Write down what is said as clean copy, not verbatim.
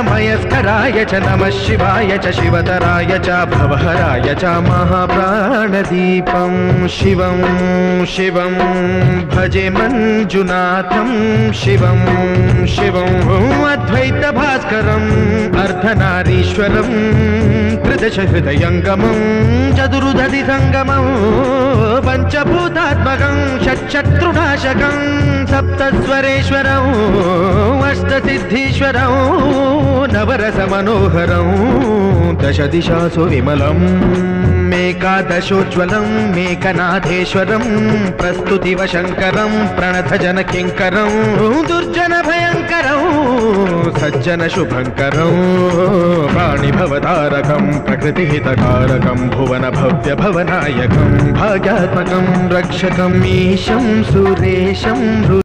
मयस्कराय च नमः शिवाय च शिवतराय च भवहराय च महाप्राणदीपं शिवं शिवं भजे मंजुनाथं शिवं शिवं अद्वैतभास्करम् अर्धनारीश्वरं त्रिदशहृदयङ्गमं चतुर्दधि संगमं पंचभूतात्मकं षट्शत्रुनाशकं सप्तस्वरेश्वरं अष्टसिद्धीश्वरं नवरसमनोहरं दशदिशासु विमलं मेकादशोज्ज्वलं मेकनाथेश्वरं प्रस्तुतिवशङ्करं प्रणतजनकिङ्करं दुर्जनभयङ्करं सज्जनशुभङ्करं प्राणिभवतारकं प्रकृतिहितकारकं भुवनभव्यभवनायकं भाग्यात्मकं रक्षकम् ईशं सुरेशं